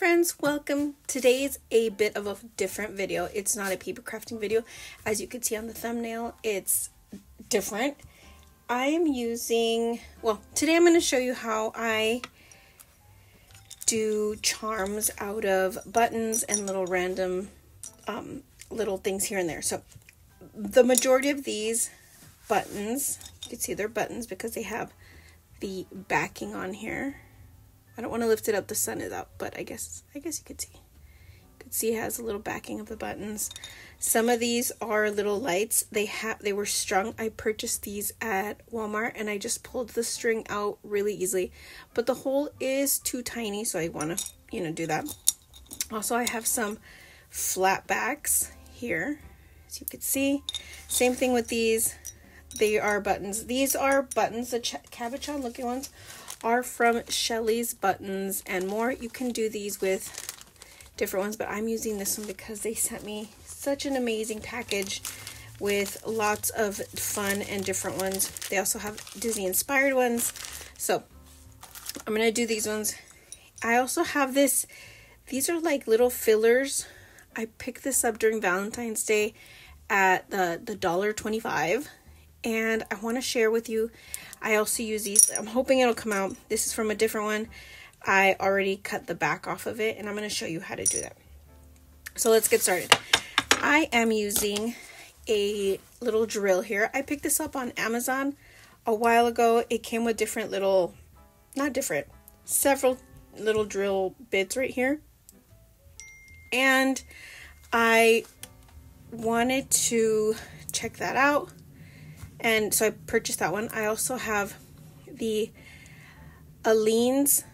friends, welcome. Today's a bit of a different video. It's not a paper crafting video. As you can see on the thumbnail, it's different. I am using, today I'm going to show you how I do charms out of buttons and little random little things here and there. So the majority of these buttons, you can see they're buttons because they have the backing on here. I don't want to lift it up, the sun is out, but I guess you could see. You could see it has a little backing of the buttons. Some of these are little lights. They were strung. I purchased these at Walmart and I just pulled the string out really easily. But the hole is too tiny, so I want to, do that. Also, I have some flat backs here, as you could see. Same thing with these. They are buttons. These are buttons, the cabochon looking ones are from Shelly's Buttons and more. You can do these with different ones, but I'm using this one because they sent me such an amazing package with lots of fun and different ones. They also have Disney inspired ones, so I'm gonna do these ones. I also have this, these are like little fillers. I picked this up during Valentine's Day at the $1.25, and I want to share with you. I also use these. I'm hoping it'll come out. This is from a different one. I already cut the back off of it, and I'm going to show you how to do that. So let's get started. I am using a little drill here. I picked this up on Amazon a while ago. It came with different little, several little drill bits right here. And I wanted to check that out. And so I purchased that one. I also have the Aleene's,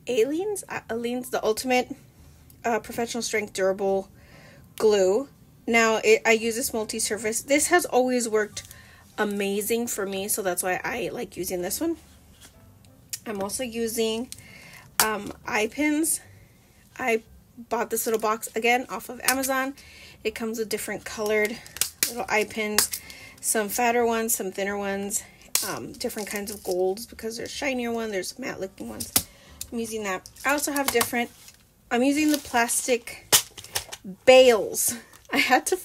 the Ultimate Professional Strength Durable Glue. Now, I use this multi-surface. This has always worked amazing for me, so that's why I like using this one. I'm also using eye pins. I bought this little box, again, off of Amazon. It comes with different colored little eye pins. Some fatter ones, some thinner ones, different kinds of golds because there's shinier ones, there's matte looking ones. I'm using that. I also have I'm using the plastic bales. I had to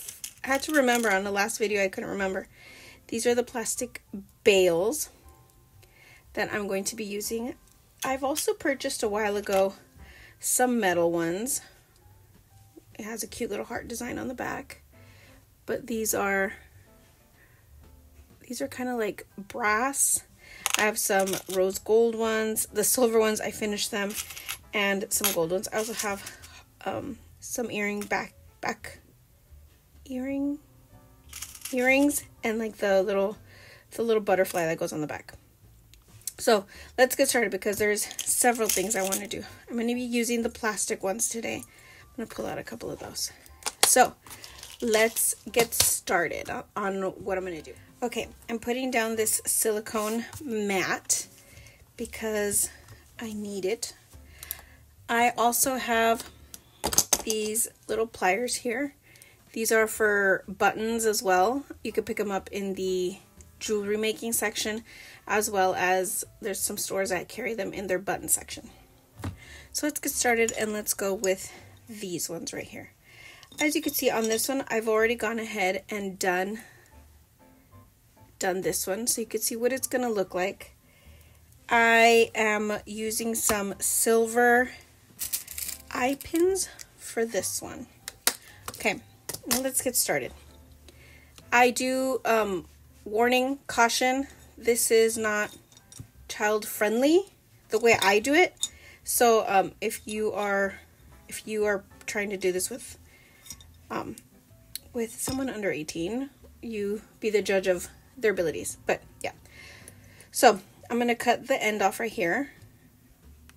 remember on the last video, I couldn't remember. These are the plastic bales that I'm going to be using. I've also purchased a while ago some metal ones. It has a cute little heart design on the back, but these are kind of like brass. I have some rose gold ones. The silver ones, I finished them. And some gold ones. I also have some earrings and like the little butterfly that goes on the back. So let's get started because there's several things I want to do. I'm going to be using the plastic ones today. I'm going to pull out a couple of those. So let's get started on what I'm going to do. Okay, I'm putting down this silicone mat because I need it. I also have these little pliers here. These are for buttons as well. You could pick them up in the jewelry making section, as well as there's some stores that carry them in their button section. So let's get started and let's go with these ones right here. As you can see on this one, I've already gone ahead and done this one, so you can see what it's going to look like. I am using some silver eye pins for this one. Okay, now let's get started. I do warning, caution, this is not child friendly the way I do it. So if you are trying to do this with someone under 18, you be the judge of their abilities. But yeah, so I'm going to cut the end off right here,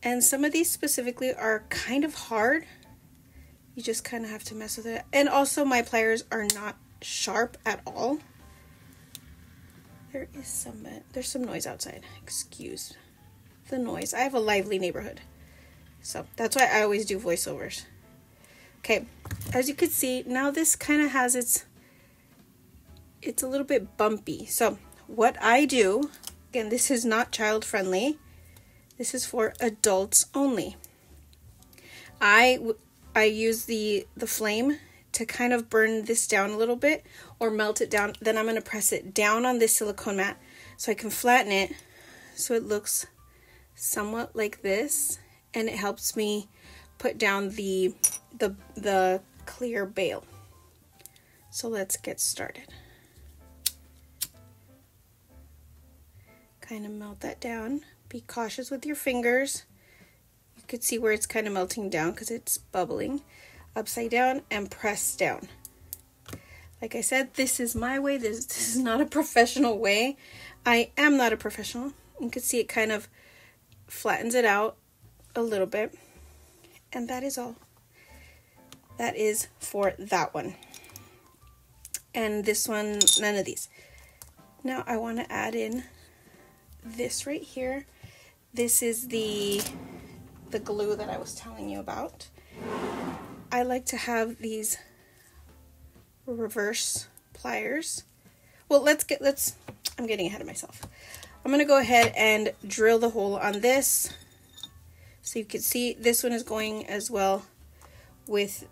and some of these specifically are kind of hard. You just kind of have to mess with it. And also my pliers are not sharp at all. There's some noise outside. Excuse the noise. I have a lively neighborhood, so that's why I always do voiceovers. Okay, as you can see now, this kind of has it's a little bit bumpy. So what I do, again, this is not child friendly. This is for adults only. I use the flame to kind of burn this down a little bit or melt it down. Then I'm going to press it down on this silicone mat so I can flatten it so it looks somewhat like this, and it helps me put down the clear bail. So let's get started. Kind of melt that down. Be cautious with your fingers. You could see where it's kind of melting down because it's bubbling. Upside down and press down. Like I said, this is my way. This is not a professional way. I am not a professional. You can see it kind of flattens it out a little bit. And that is all. That is for that one. And this one, none of these. Now I want to add in this right here. This is the glue that I was telling you about. I like to have these reverse pliers. Well, I'm getting ahead of myself. I'm going to go ahead and drill the hole on this. So you can see this one is going as well with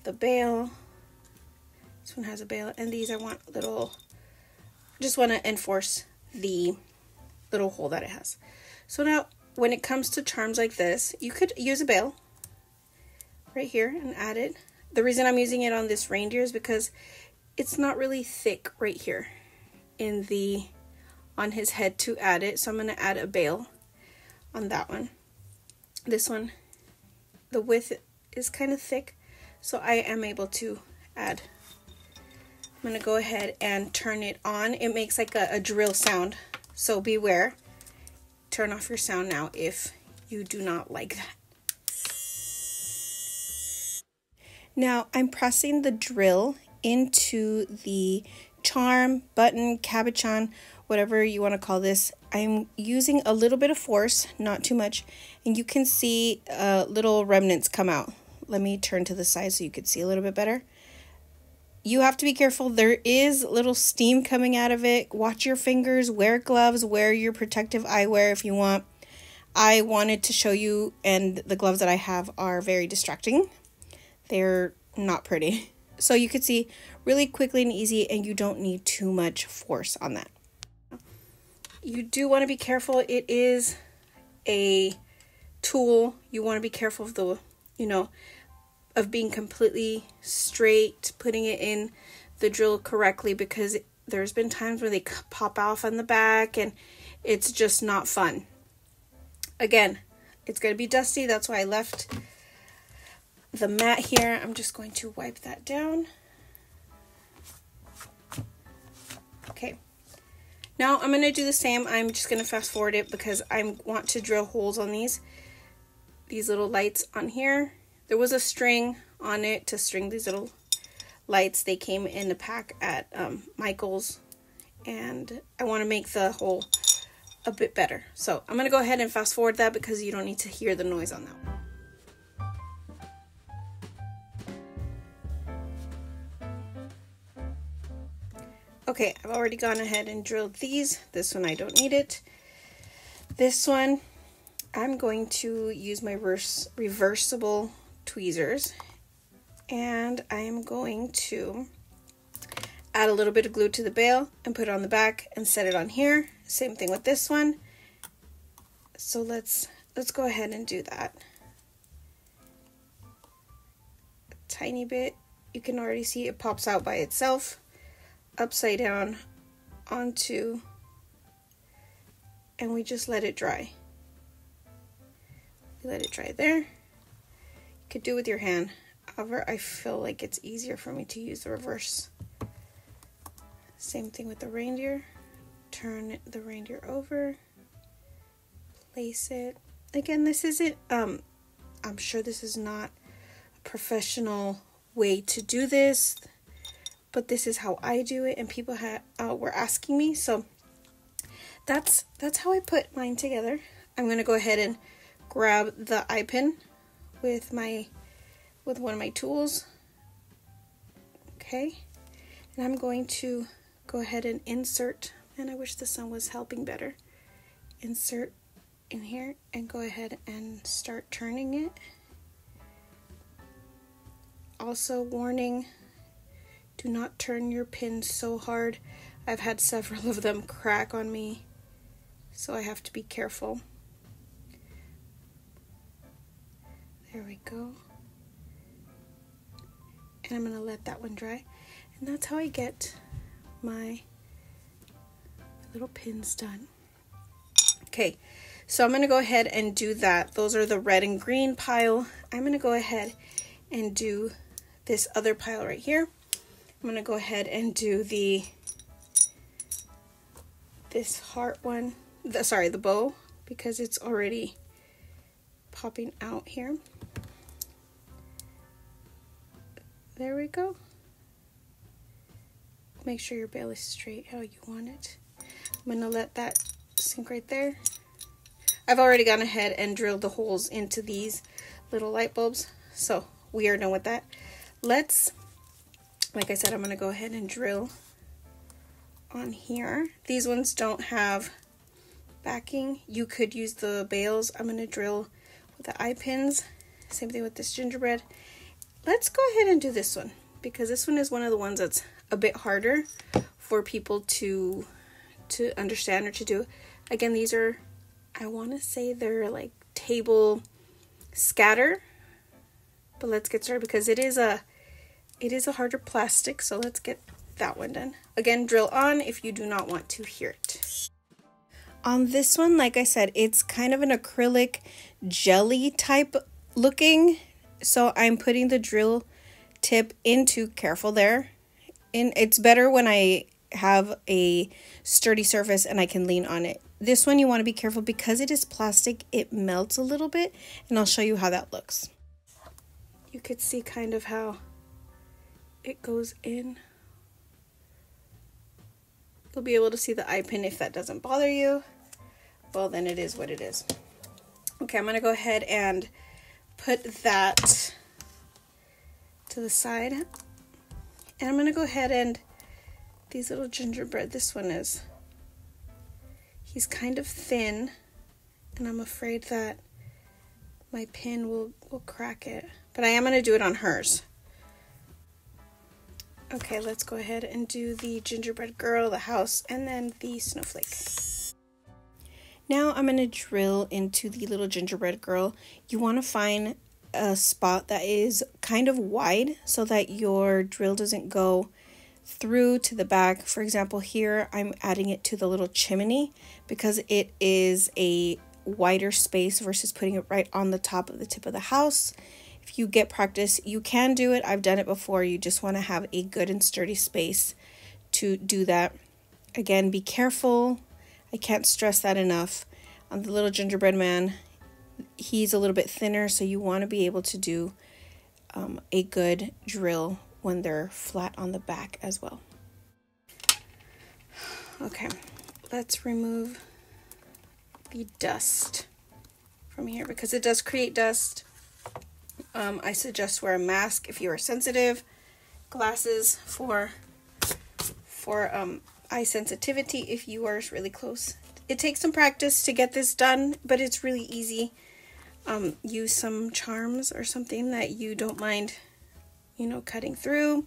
the bail. This one has a bail, and these I want just want to enforce the little hole that it has. So now when it comes to charms like this, you could use a bail right here and add it. The reason I'm using it on this reindeer is because it's not really thick right here on his head to add it. So I'm going to add a bail on that one. This one, the width is kind of thick, so I am able to add. I'm going to go ahead and turn it on. It makes like a drill sound, so beware. Turn off your sound now if you do not like that. Now I'm pressing the drill into the charm, button, cabochon, whatever you want to call this. I'm using a little bit of force, not too much, and you can see little remnants come out. Let me turn to the side so you can see a little bit better. You have to be careful. There is little steam coming out of it. Watch your fingers, wear gloves, wear your protective eyewear if you want. I wanted to show you, and the gloves that I have are very distracting. They're not pretty. So you could see really quickly and easy, and you don't need too much force on that. You do want to be careful. It is a tool. You want to be careful of of being completely straight, putting it in the drill correctly, because there's been times where they pop off on the back and it's just not fun. Again, it's going to be dusty. That's why I left the mat here. I'm just going to wipe that down. Okay. Now I'm going to do the same. I'm just going to fast forward it because I want to drill holes on these little lights on here. There was a string on it to string these little lights. They came in a pack at Michael's, and I want to make the hole a bit better. So I'm going to go ahead and fast forward that because you don't need to hear the noise on that one. Okay, I've already gone ahead and drilled these. This one I don't need it. This one I'm going to use my reversible tweezers, and I am going to add a little bit of glue to the bail and put it on the back and set it on here. Same thing with this one. So let's go ahead and do that. A tiny bit. You can already see it pops out by itself, upside down onto, and we just let it dry. We let it dry there. You could do it with your hand. However, I feel like it's easier for me to use the reverse. Same thing with the reindeer. Turn the reindeer over. Place it. Again, this isn't, I'm sure this is not a professional way to do this, but this is how I do it, and people were asking me, so that's how I put mine together. I'm going to go ahead and grab the eye pin with one of my tools. Okay, and I'm going to go ahead and insert, and I wish the sun was helping better. Insert in here and go ahead and start turning it. Also, warning, do not turn your pin so hard. I've had several of them crack on me, so I have to be careful. There we go. And I'm going to let that one dry. And that's how I get my little pins done. Okay, so I'm going to go ahead and do that. Those are the red and green pile. I'm going to go ahead and do this other pile right here. I'm going to go ahead and do this heart one, the bow, because it's already popping out here. There we go. Make sure your bail is straight how you want it. I'm going to let that sink right there. I've already gone ahead and drilled the holes into these little light bulbs, so we are done with that. Like I said, I'm going to go ahead and drill on here. These ones don't have backing. You could use the bails. I'm going to drill with the eye pins. Same thing with this gingerbread. Let's go ahead and do this one, because this one is one of the ones that's a bit harder for people to understand or to do. Again, these are, I want to say they're like table scatter, but let's get started because it is a harder plastic. So let's get that one done. Again, drill on if you do not want to hear it. On this one, like I said, it's kind of an acrylic jelly type looking. So I'm putting the drill tip into, careful there. And it's better when I have a sturdy surface and I can lean on it. This one you want to be careful because it is plastic. It melts a little bit, and I'll show you how that looks. You could see kind of how it goes in. You'll be able to see the eye pin if that doesn't bother you. Well, then it is what it is. Okay, I'm going to go ahead and put that to the side. And I'm going to go ahead and these little gingerbread, this one is, he's kind of thin, and I'm afraid that my pin will crack it. But I am going to do it on hers. Okay, let's go ahead and do the gingerbread girl, the house, and then the snowflake. Now I'm going to drill into the little gingerbread girl. You want to find a spot that is kind of wide so that your drill doesn't go through to the back. For example, here I'm adding it to the little chimney because it is a wider space versus putting it right on the top of the tip of the house. If you get practice, you can do it. I've done it before. You just want to have a good and sturdy space to do that. Again, be careful. I can't stress that enough. On the little gingerbread man, he's a little bit thinner, so you want to be able to do a good drill when they're flat on the back as well. Okay, let's remove the dust from here because it does create dust. I suggest wear a mask if you are sensitive, glasses for eye sensitivity if you are really close. It takes some practice to get this done, but it's really easy. Use some charms or something that you don't mind, cutting through,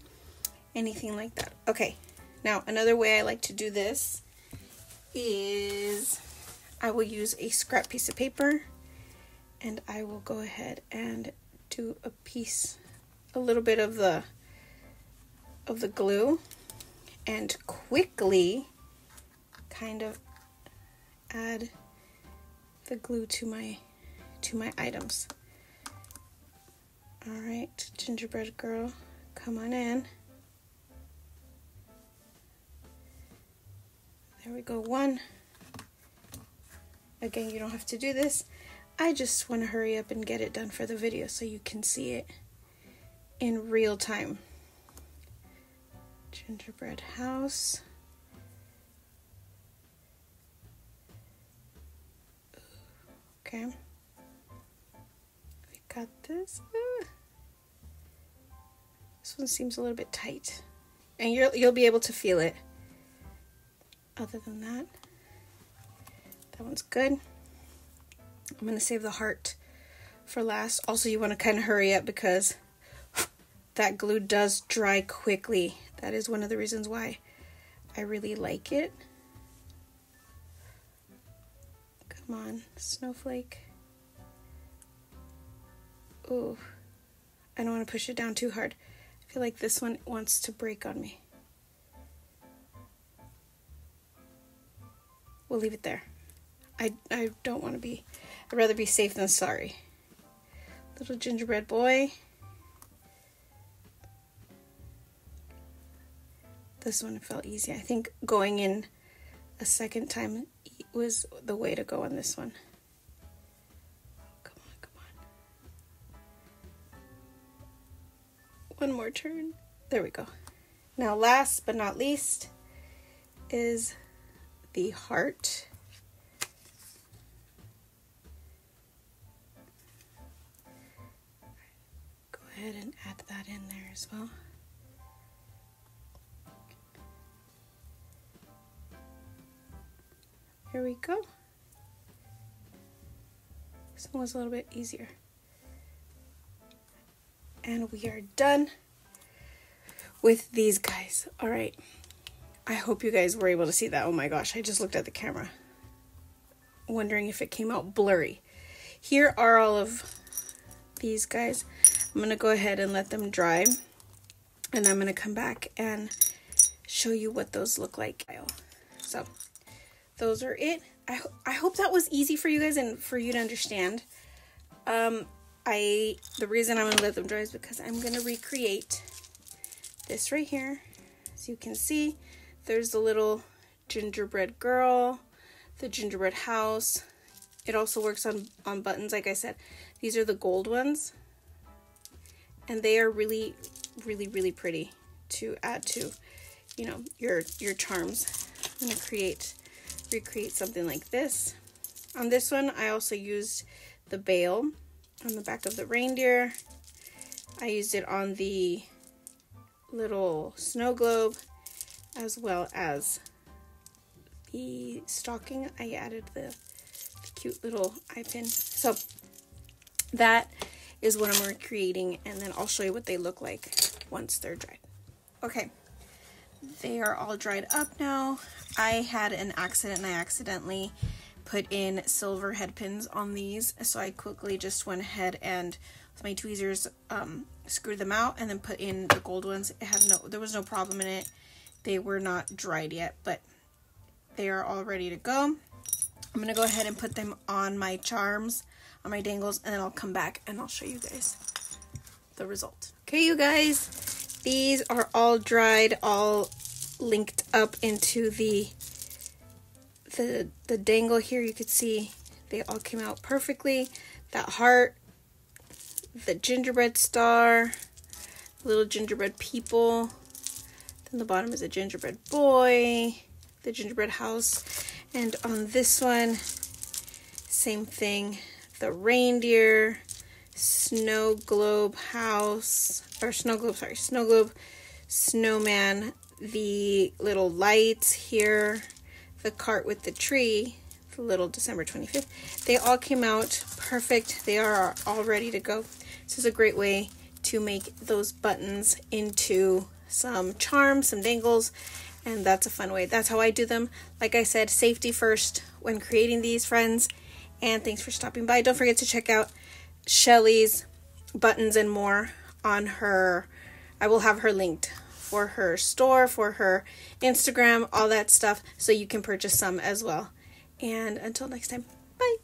anything like that. Okay, now another way I like to do this is I will use a scrap piece of paper and I will go ahead and do a little bit of the glue and quickly kind of add the glue to my items. All right, gingerbread girl, come on in. There we go, one. Again, you don't have to do this. I just want to hurry up and get it done for the video so you can see it in real time. Gingerbread house. Okay. We got this. This one seems a little bit tight. And you'll be able to feel it. Other than that, that one's good. I'm going to save the heart for last. Also, you want to kind of hurry up because that glue does dry quickly. That is one of the reasons why I really like it. Come on, snowflake. Ooh, I don't want to push it down too hard. I feel like this one wants to break on me. We'll leave it there. I don't want to be, I'd rather be safe than sorry. Little gingerbread boy. This one felt easy. I think going in a second time was the way to go on this one. Come on, come on. One more turn. There we go. Now last but not least is the heart. Go ahead and add that in there as well. Here we go. This one was a little bit easier. And we are done with these guys. All right. I hope you guys were able to see that. Oh my gosh, I just looked at the camera, wondering if it came out blurry. Here are all of these guys. I'm going to go ahead and let them dry. And I'm going to come back and show you what those look like. So those are it. I hope that was easy for you guys and for you to understand. The reason I'm going to let them dry is because I'm going to recreate this right here. As you can see, there's the little gingerbread girl, the gingerbread house. It also works on buttons, like I said. These are the gold ones. And they are really, really, really pretty to add to, you know, your charms. I'm going to recreate something like this. On this one, I also used the bale on the back of the reindeer. I used it on the little snow globe, as well as the stocking. I added the cute little eye pin. So that is what I'm recreating, and then I'll show you what they look like once they're dried. Okay, they are all dried up now. I had an accident and I accidentally put in silver head pins on these, so I quickly just went ahead and with my tweezers screwed them out and then put in the gold ones. There was no problem in it. They were not dried yet, but they are all ready to go. I'm gonna go ahead and put them on my charms, on my dangles, and then I'll come back and I'll show you guys the result. Okay, you guys, these are all dried, all linked up into the dangle here. You could see they all came out perfectly. That heart, the gingerbread star, little gingerbread people, then the bottom is a gingerbread boy, the gingerbread house, and on this one, same thing, the reindeer, snow globe house, or snow globe, snowman, the little lights here, the cart with the tree, the little December 25th. They all came out perfect. They are all ready to go. This is a great way to make those buttons into some charms, some dangles, and that's a fun way. That's how I do them. Like I said, safety first when creating these, friends. And thanks for stopping by. Don't forget to check out Shelly's Buttons and More on her. I will have her linked for her store, for her Instagram, all that stuff, so you can purchase some as well. And until next time, bye.